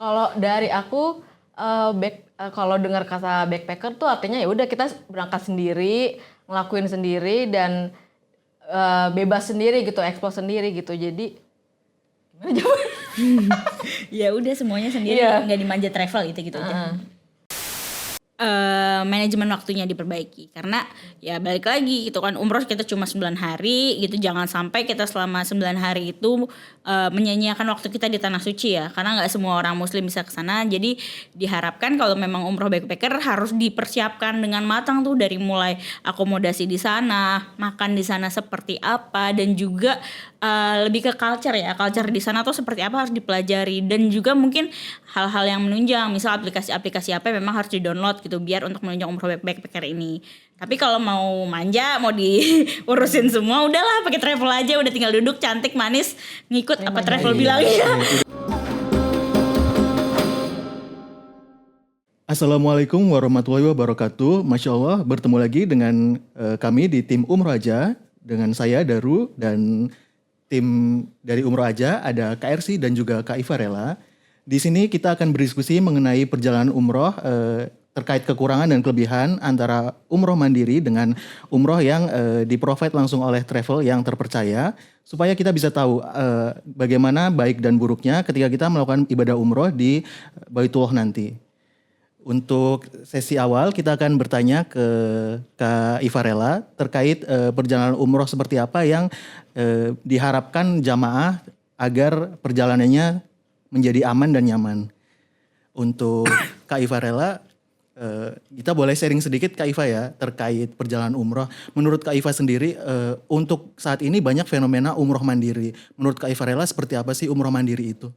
Kalau dari aku kalau dengar kata backpacker tuh artinya ya udah kita berangkat sendiri, ngelakuin sendiri dan bebas sendiri gitu, explore sendiri gitu. Jadi gimana jawab? Ya udah semuanya sendiri, nggak dimanja travel gitu aja. Manajemen waktunya diperbaiki karena ya balik lagi gitu kan, umroh kita cuma 9 hari gitu, jangan sampai kita selama 9 hari itu menyanyiakan waktu kita di tanah suci ya, karena nggak semua orang muslim bisa ke sana. Jadi diharapkan kalau memang umroh backpacker harus dipersiapkan dengan matang tuh, dari mulai akomodasi di sana, makan di sana seperti apa, dan juga lebih ke culture ya, culture di sana tuh seperti apa harus dipelajari, dan juga mungkin hal-hal yang menunjang, misal aplikasi-aplikasi apa yang memang harus di-download gitu biar untuk menunjang umroh backpacker ini. Tapi kalau mau manja, mau diurusin semua, udahlah pakai travel aja, udah tinggal duduk cantik manis ngikut apa travel bilang ya. Assalamualaikum warahmatullahi wabarakatuh. Masya Allah, bertemu lagi dengan kami di tim Umroh Aja. Dengan saya Daru, dan tim dari Umroh Aja ada Kak Ersi dan juga Kak Ivarela. Di sini kita akan berdiskusi mengenai perjalanan umroh terkait kekurangan dan kelebihan antara umroh mandiri dengan umroh yang di-provide langsung oleh travel yang terpercaya, supaya kita bisa tahu bagaimana baik dan buruknya ketika kita melakukan ibadah umroh di Baitullah nanti. Untuk sesi awal kita akan bertanya ke Kak Ivarela terkait perjalanan umroh seperti apa yang diharapkan jamaah agar perjalanannya menjadi aman dan nyaman. Untuk Kak Ivarela, kita boleh sharing sedikit Kak Iva ya terkait perjalanan umroh. Menurut Kak Iva sendiri, untuk saat ini banyak fenomena umroh mandiri. Menurut Kak Ivarela seperti apa sih umroh mandiri itu?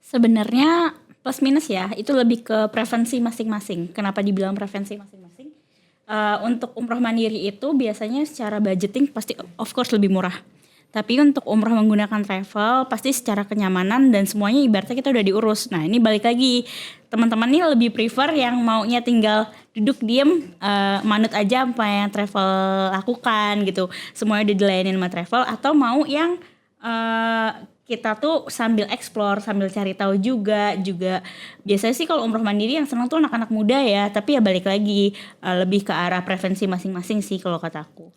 Sebenarnya plus minus ya, itu lebih ke preferensi masing-masing. Kenapa dibilang preferensi masing-masing? Untuk umroh mandiri itu biasanya secara budgeting pasti of course lebih murah. Tapi untuk umroh menggunakan travel pasti secara kenyamanan dan semuanya ibaratnya kita udah diurus. Nah ini balik lagi, teman-teman ini lebih prefer yang maunya tinggal duduk diem, manut aja apa yang travel lakukan gitu. Semuanya udah dilayanin sama travel, atau mau yang kita tuh sambil explore, sambil cari tahu juga biasanya sih kalau umroh mandiri yang senang tuh anak-anak muda ya, tapi ya balik lagi lebih ke arah preferensi masing-masing sih kalau kataku.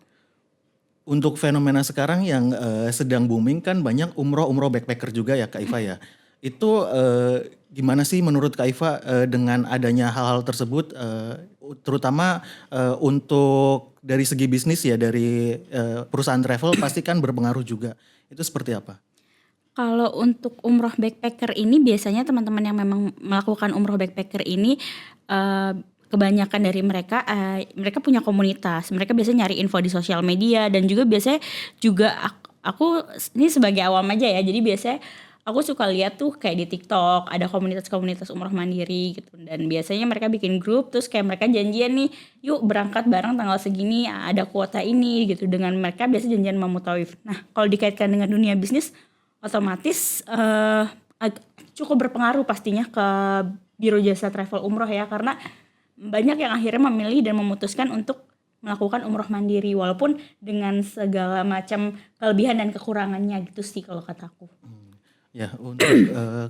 Untuk fenomena sekarang yang sedang booming kan banyak umroh backpacker juga ya Kak Iva ya. Itu gimana sih menurut Kak Iva dengan adanya hal-hal tersebut, terutama untuk dari segi bisnis ya, dari perusahaan travel pasti kan berpengaruh juga. Itu seperti apa? Kalau untuk umroh backpacker ini biasanya teman-teman yang memang melakukan umroh backpacker ini kebanyakan dari mereka mereka punya komunitas. Mereka biasanya nyari info di sosial media, dan juga biasanya juga aku ini sebagai awam aja ya. Jadi biasanya aku suka lihat tuh kayak di TikTok ada komunitas-komunitas umroh mandiri gitu, dan biasanya mereka bikin grup terus kayak mereka janjian nih, yuk berangkat bareng tanggal segini, ada kuota ini gitu, dengan mereka biasa janjian mau mutawif. Nah kalau dikaitkan dengan dunia bisnis, otomatis cukup berpengaruh pastinya ke biro jasa travel umroh ya, karena banyak yang akhirnya memilih dan memutuskan untuk melakukan umroh mandiri walaupun dengan segala macam kelebihan dan kekurangannya gitu sih kalau kataku. Ya, untuk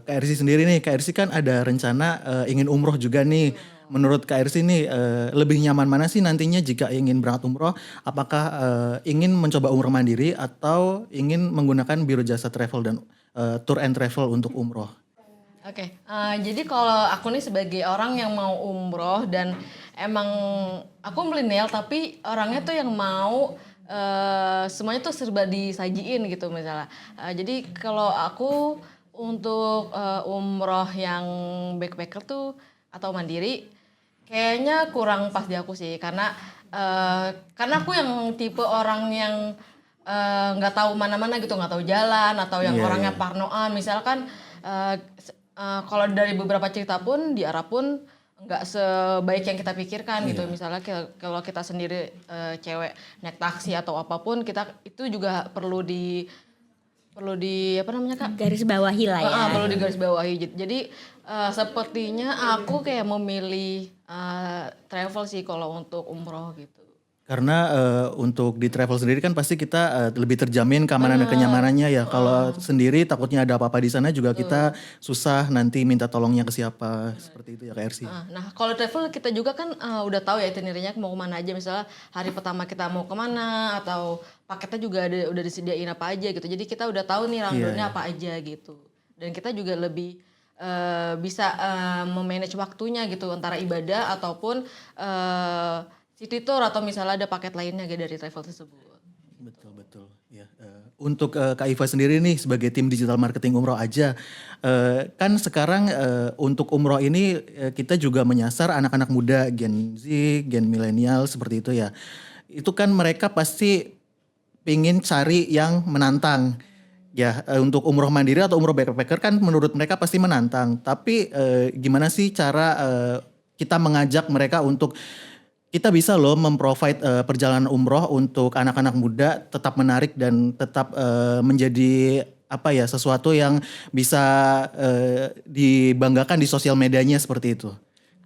Kak Ersi sendiri nih, Kak Ersi kan ada rencana ingin umroh juga nih. Menurut Kak Ersi nih, lebih nyaman mana sih nantinya jika ingin berangkat umroh? Apakah ingin mencoba umroh mandiri atau ingin menggunakan biro jasa travel dan tour and travel untuk umroh? Oke, jadi kalau aku nih sebagai orang yang mau umroh dan emang aku milenial tapi orangnya tuh yang mau semuanya tuh serba disajiin gitu misalnya. Jadi kalau aku untuk umroh yang backpacker tuh atau mandiri kayaknya kurang pas di aku sih, karena aku yang tipe orang yang nggak tahu mana-mana gitu, nggak tahu jalan, atau yang orangnya parnoan misalkan. Kalau dari beberapa cerita pun di Arab pun nggak sebaik yang kita pikirkan gitu. Misalnya kalau kita sendiri cewek naik taksi atau apapun, kita itu juga perlu di apa namanya Kak? Garis bawahi lah ya. Perlu digaris bawahi. Jadi sepertinya aku kayak memilih travel sih kalau untuk umroh gitu. Karena untuk di travel sendiri kan pasti kita lebih terjamin keamanan dan kenyamanannya ya. Kalau sendiri takutnya ada apa-apa di sana juga kita susah nanti minta tolongnya ke siapa. Seperti itu ya Kak Ersi. Nah, kalau travel kita juga kan udah tahu ya itinerary-nya mau kemana aja. Misalnya hari pertama kita mau kemana atau paketnya juga udah disediain apa aja gitu. Jadi kita udah tahu nih rundown-nya apa aja gitu. Dan kita juga lebih bisa memanage waktunya gitu antara ibadah ataupun city tour atau misalnya ada paket lainnya gitu dari travel tersebut. Betul. Ya. Untuk Kak Iva sendiri nih sebagai tim digital marketing umroh aja, kan sekarang untuk umroh ini kita juga menyasar anak-anak muda, Gen Z, Gen milenial seperti itu ya. Itu kan mereka pasti pingin cari yang menantang. Ya, untuk umroh mandiri atau umroh backpacker kan menurut mereka pasti menantang. Tapi gimana sih cara kita mengajak mereka untuk kita bisa loh memprovide perjalanan umroh untuk anak-anak muda tetap menarik dan tetap menjadi apa ya sesuatu yang bisa dibanggakan di sosial medianya seperti itu.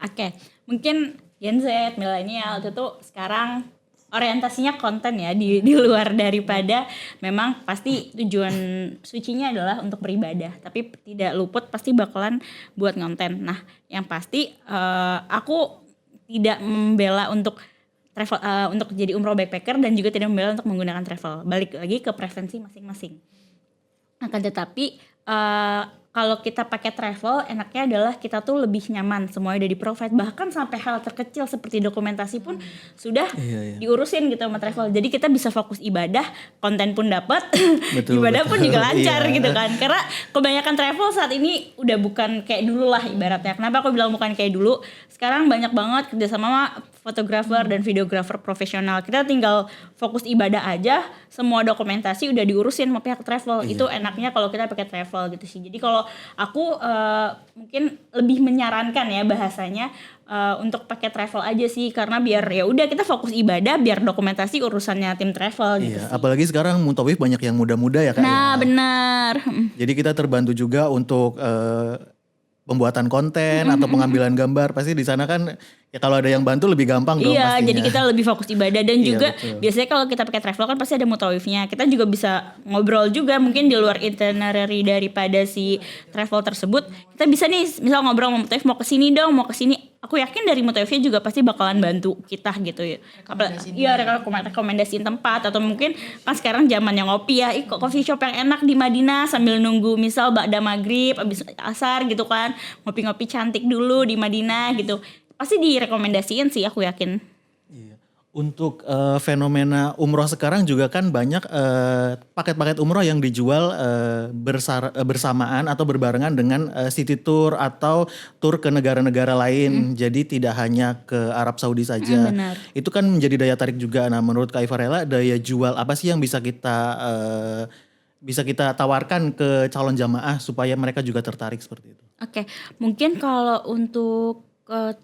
Oke, mungkin Gen Z, milenial itu tuh sekarang orientasinya konten ya di luar daripada memang pasti tujuan sucinya adalah untuk beribadah, tapi tidak luput pasti bakalan buat konten. Nah, yang pasti aku tidak membela untuk travel untuk jadi umroh backpacker dan juga tidak membela untuk menggunakan travel. Balik lagi ke preferensi masing-masing. Akan tetapi kalau kita pakai travel, enaknya adalah kita tuh lebih nyaman, semuanya udah di-provide, bahkan sampai hal terkecil seperti dokumentasi pun sudah diurusin gitu sama travel. Jadi kita bisa fokus ibadah, konten pun dapat, ibadah pun juga lancar gitu kan. Karena kebanyakan travel saat ini udah bukan kayak dulu lah ibaratnya. Kenapa aku bilang bukan kayak dulu? Sekarang banyak banget kerjasama sama fotografer dan videografer profesional. Kita tinggal fokus ibadah aja, semua dokumentasi udah diurusin sama pihak travel. Itu enaknya kalau kita pakai travel gitu sih. Jadi kalau aku mungkin lebih menyarankan ya bahasanya untuk pakai travel aja sih, karena biar ya udah kita fokus ibadah, biar dokumentasi urusannya tim travel gitu sih. Apalagi sekarang Mutawif banyak yang muda-muda ya Kak. Nah, benar. Jadi kita terbantu juga untuk pembuatan konten atau pengambilan gambar. Pasti di sana kan ya kalau ada yang bantu lebih gampang dong Iya, pastinya. jadi kita lebih fokus ibadah dan juga betul. biasanya kalau kita pakai travel kan pasti ada mutawifnya. Kita juga bisa ngobrol juga mungkin di luar itinerary daripada si travel tersebut. Kita bisa nih misal ngobrol sama mutawif mau ke sini dong, mau ke sini. Aku yakin dari mutawifnya juga pasti bakalan bantu kita gitu ya. Iya, rekomendasiin tempat atau mungkin kan sekarang zamannya ngopi ya. Kok coffee shop yang enak di Madinah sambil nunggu misal ba'da maghrib abis asar gitu kan. Ngopi-ngopi cantik dulu di Madinah gitu. Pasti direkomendasiin sih aku yakin. Iya. Untuk fenomena umroh sekarang juga kan banyak paket-paket umroh yang dijual bersamaan atau berbarengan dengan city tour atau tour ke negara-negara lain. Jadi tidak hanya ke Arab Saudi saja. Benar. Itu kan menjadi daya tarik juga. Nah, menurut Kak Ivarela, daya jual apa sih yang bisa kita tawarkan ke calon jamaah supaya mereka juga tertarik seperti itu? Oke, mungkin kalau untuk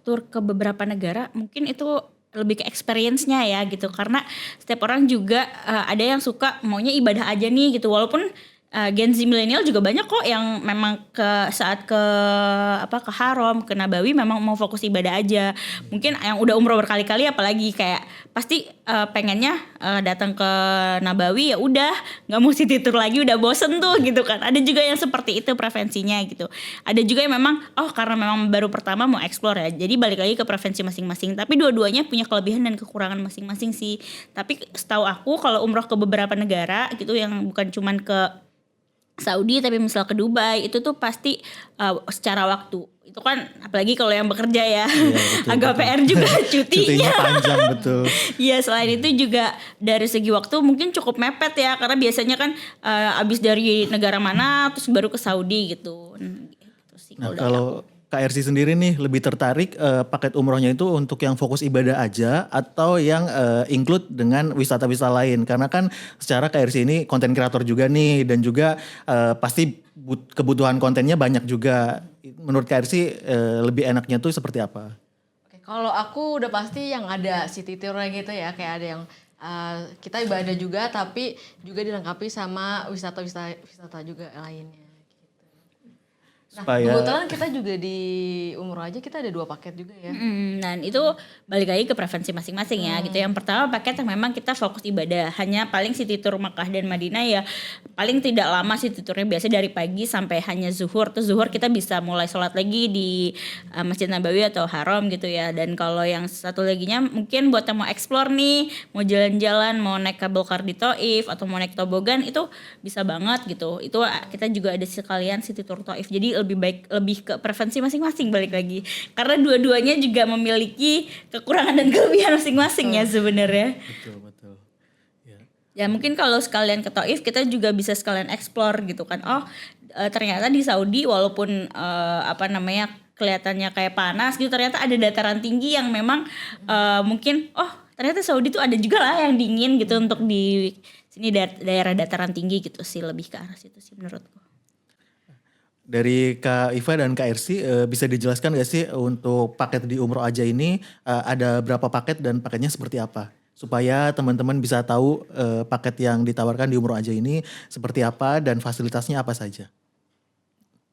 tour ke beberapa negara mungkin itu lebih ke experience-nya ya gitu, karena setiap orang juga ada yang suka maunya ibadah aja nih gitu, walaupun Gen Z milenial juga banyak kok yang memang saat ke haram, ke Nabawi memang mau fokus ibadah aja. Mungkin yang udah umroh berkali-kali apalagi kayak pasti pengennya datang ke Nabawi ya udah nggak mau city tour lagi, udah bosen tuh gitu kan. Ada juga yang seperti itu preferensinya gitu. Ada juga yang memang karena memang baru pertama mau explore ya. Jadi balik lagi ke preferensi masing-masing. Tapi dua-duanya punya kelebihan dan kekurangan masing-masing sih. Tapi setahu aku kalau umroh ke beberapa negara gitu yang bukan cuman ke Saudi tapi misal ke Dubai itu tuh pasti secara waktu itu kan apalagi kalau yang bekerja ya, agak PR juga cutinya panjang betul. Iya, selain itu juga dari segi waktu mungkin cukup mepet ya, karena biasanya kan abis dari negara mana terus baru ke Saudi gitu. Gitu sih, Nah, kalau KRC sendiri nih lebih tertarik paket umrohnya itu untuk yang fokus ibadah aja atau yang include dengan wisata-wisata lain? Karena kan secara KRC ini konten kreator juga nih dan juga pasti kebutuhan kontennya banyak juga. Menurut KRC lebih enaknya tuh seperti apa? Oke, kalau aku udah pasti yang ada city tour-nya gitu ya, kayak ada yang kita ibadah juga tapi juga dilengkapi sama wisata juga lainnya. Nah, supaya kebetulan kita juga di umroh aja kita ada 2 paket juga ya. Dan itu balik lagi ke preferensi masing-masing ya gitu. Yang pertama paket yang memang kita fokus ibadah, hanya paling city tour Makkah dan Madinah ya paling tidak lama city tournya, biasa dari pagi sampai hanya zuhur. Terus zuhur kita bisa mulai sholat lagi di Masjid Nabawi atau Haram gitu ya. Dan kalau yang satu laginya mungkin buat yang mau explore nih, mau jalan-jalan, mau naik kabel car di Taif atau mau naik tobogan, itu bisa banget gitu. Itu kita juga ada sekalian city tour Taif. Jadi lebih ke preferensi masing-masing balik lagi. Karena dua-duanya juga memiliki kekurangan dan kelebihan masing-masing ya sebenarnya. betul. Ya. Ya mungkin kalau sekalian ke Taif kita juga bisa sekalian explore gitu kan. Ternyata di Saudi walaupun kelihatannya kayak panas gitu, ternyata ada dataran tinggi yang memang mungkin ternyata Saudi tuh ada juga lah yang dingin gitu untuk di sini daerah dataran tinggi gitu sih, lebih ke arah situ sih menurutku. Dari Kak Iva dan Kak Ersi, bisa dijelaskan gak sih untuk paket di Umroh Aja ini ada berapa paket dan paketnya seperti apa? Supaya teman-teman bisa tahu paket yang ditawarkan di Umroh Aja ini seperti apa dan fasilitasnya apa saja.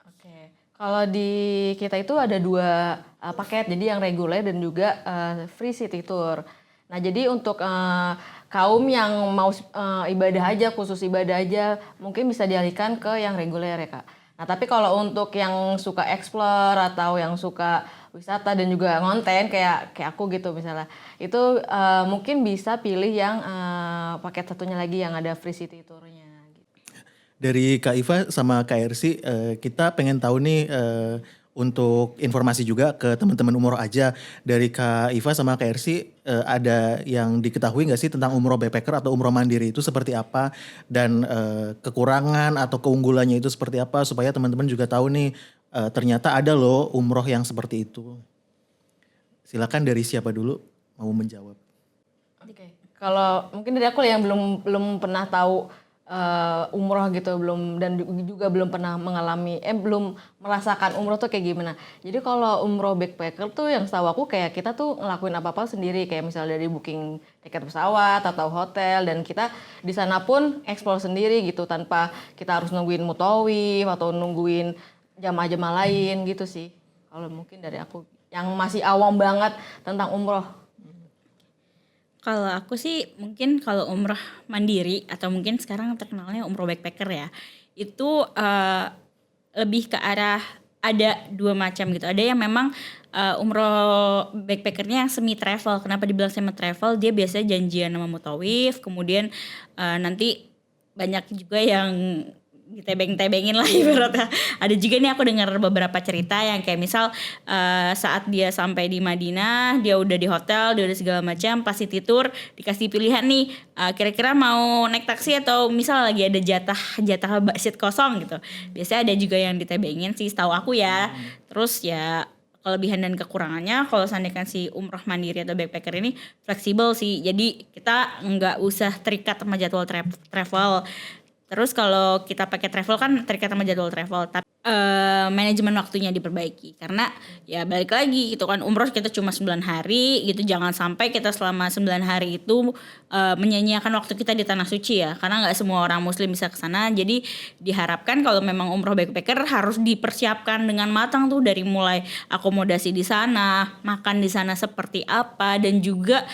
Oke. Kalau di kita itu ada 2 paket, jadi yang reguler dan juga free city tour. Nah, jadi untuk kaum yang mau ibadah aja, khusus ibadah aja, mungkin bisa dialihkan ke yang reguler ya Kak. Nah, tapi kalau untuk yang suka explore atau yang suka wisata dan juga ngonten kayak aku gitu misalnya, itu mungkin bisa pilih yang paket satunya lagi yang ada free city tournya. Gitu. Dari Kak Iva sama Kak Ersi, kita pengen tahu nih untuk informasi juga ke teman-teman Umroh Aja. Dari Kak Iva sama Kak Ersi, ada yang diketahui nggak sih tentang umroh backpacker atau umroh mandiri itu seperti apa, dan kekurangan atau keunggulannya itu seperti apa, supaya teman-teman juga tahu nih ternyata ada loh umroh yang seperti itu. Silakan, dari siapa dulu mau menjawab? Oke. Kalau mungkin dari aku yang belum pernah tahu umroh gitu, dan juga belum pernah mengalami belum merasakan umroh tuh kayak gimana. Jadi kalau umroh backpacker tuh yang setahu aku kayak kita tuh ngelakuin apa-apa sendiri, kayak misalnya dari booking tiket pesawat atau hotel, dan kita di sana pun explore sendiri gitu tanpa kita harus nungguin mutawif atau nungguin jamaah-jamaah lain gitu sih. Kalau mungkin dari aku yang masih awam banget tentang umroh. Kalau aku sih mungkin kalau umroh mandiri atau mungkin sekarang terkenalnya umroh backpacker ya, itu lebih ke arah ada 2 macam gitu. Ada yang memang umroh backpackernya yang semi travel. Kenapa dibilang semi travel? Dia biasanya janjian sama mutawif, kemudian nanti banyak juga yang ditebeng-tebengin lah ibaratnya. Ada juga nih aku dengar beberapa cerita yang kayak misal saat dia sampai di Madinah, dia udah di hotel, dia udah segala macam, pas city tour dikasih pilihan nih, kira-kira mau naik taksi atau misal lagi ada jatah seat kosong gitu. Biasanya ada juga yang ditebengin sih setahu aku ya. Terus ya kelebihan dan kekurangannya kalau seandainya si umroh mandiri atau backpacker ini fleksibel sih. Jadi kita nggak usah terikat sama jadwal travel. Terus kalau kita pakai travel kan terikat sama jadwal travel, tapi manajemen waktunya diperbaiki. Karena ya balik lagi gitu kan, umroh kita cuma 9 hari gitu, jangan sampai kita selama 9 hari itu menyanyiakan waktu kita di tanah suci ya. Karena gak semua orang muslim bisa ke sana. Jadi diharapkan kalau memang umroh backpacker harus dipersiapkan dengan matang tuh, dari mulai akomodasi di sana, makan di sana seperti apa, dan juga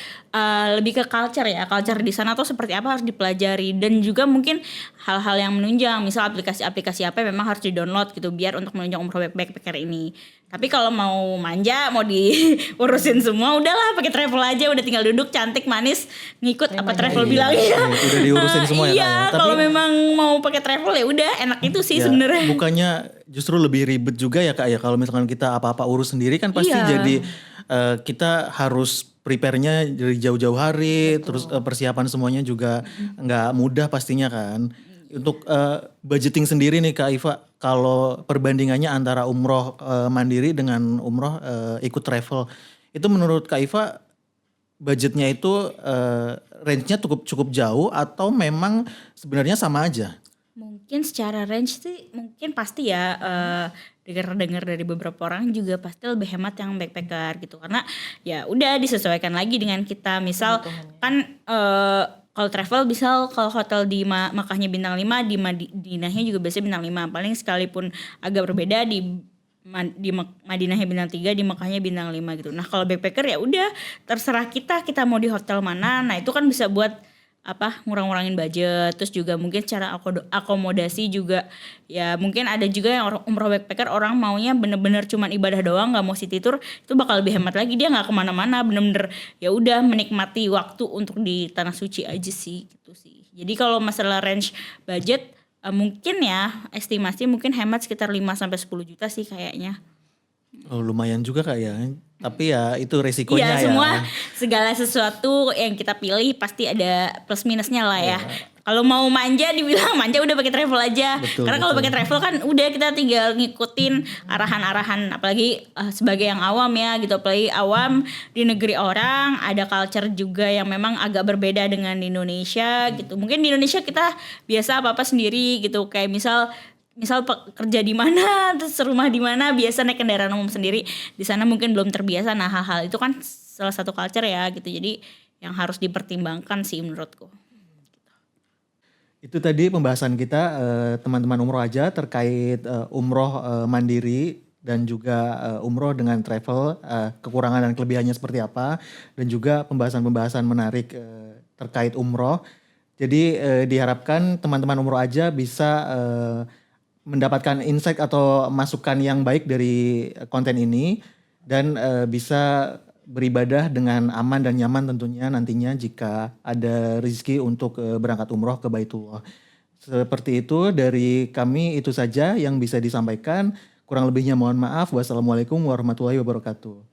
lebih ke culture ya. Culture di sana tuh seperti apa harus dipelajari, dan juga mungkin hal-hal yang menunjang, misal aplikasi-aplikasi apa yang memang harus di-download gitu biar untuk menunjang umroh backpacker ini. Tapi kalau mau manja, mau diurusin semua, udahlah pakai travel aja, udah tinggal duduk cantik manis ngikut apa travel bilang ya. Udah diurusin semua ya Kak ya. Iya, kalau memang mau pakai travel ya udah enak itu sih Ya, sebenarnya. bukannya justru lebih ribet juga ya Kak ya, kalau misalkan kita apa-apa urus sendiri kan pasti Iya. jadi kita harus prepare-nya dari jauh-jauh hari. Betul. Terus persiapan semuanya juga nggak mudah pastinya kan. Untuk budgeting sendiri nih Kak Iva, kalau perbandingannya antara umroh mandiri dengan umroh ikut travel, itu menurut Kak Iva budgetnya itu range-nya cukup jauh atau memang sebenarnya sama aja? Mungkin secara range sih mungkin pasti ya, dengar dari beberapa orang juga pasti lebih hemat yang backpacker gitu, karena ya udah disesuaikan lagi dengan kita. Misal kan kalau travel bisa, kalau hotel di Makkahnya bintang 5, di Madinahnya juga biasanya bintang 5. Paling sekalipun agak berbeda di Madinahnya bintang 3, di Makkahnya bintang 5 gitu. Nah, kalau backpacker ya udah terserah kita mau di hotel mana. Nah, itu kan bisa buat ngurang-ngurangin budget. Terus juga mungkin cara akomodasi juga ya, mungkin ada juga yang umroh backpacker orang maunya bener-bener cuman ibadah doang, nggak mau city tour, itu bakal lebih hemat lagi, dia nggak kemana-mana, bener-bener ya udah menikmati waktu untuk di tanah suci aja sih gitu sih. Jadi kalau masalah range budget mungkin ya estimasi mungkin hemat sekitar 5-10 juta sih kayaknya. Oh, lumayan juga Kak ya. Tapi ya itu resikonya Iya, ya. semua segala sesuatu yang kita pilih pasti ada plus minusnya lah ya. Kalau mau manja dibilang manja udah pakai travel aja. Betul, Karena kalau pakai travel kan udah kita tinggal ngikutin arahan-arahan, apalagi sebagai yang awam ya gitu, apalagi awam di negeri orang, ada culture juga yang memang agak berbeda dengan di Indonesia gitu. Mungkin di Indonesia kita biasa apa-apa sendiri gitu, kayak misal kerja di mana, terus rumah di mana, biasa naik kendaraan umum sendiri. Di sana mungkin belum terbiasa. Nah, hal-hal itu kan salah satu culture ya gitu. Jadi yang harus dipertimbangkan sih menurutku. Itu tadi pembahasan kita teman-teman umroh aja terkait umroh mandiri dan juga umroh dengan travel, kekurangan dan kelebihannya seperti apa, dan juga pembahasan-pembahasan menarik terkait umroh. Jadi diharapkan teman-teman umroh aja bisa mendapatkan insight atau masukan yang baik dari konten ini dan bisa beribadah dengan aman dan nyaman tentunya nantinya jika ada rezeki untuk berangkat umroh ke Baitullah. Seperti itu dari kami, itu saja yang bisa disampaikan. Kurang lebihnya mohon maaf. Wassalamualaikum warahmatullahi wabarakatuh.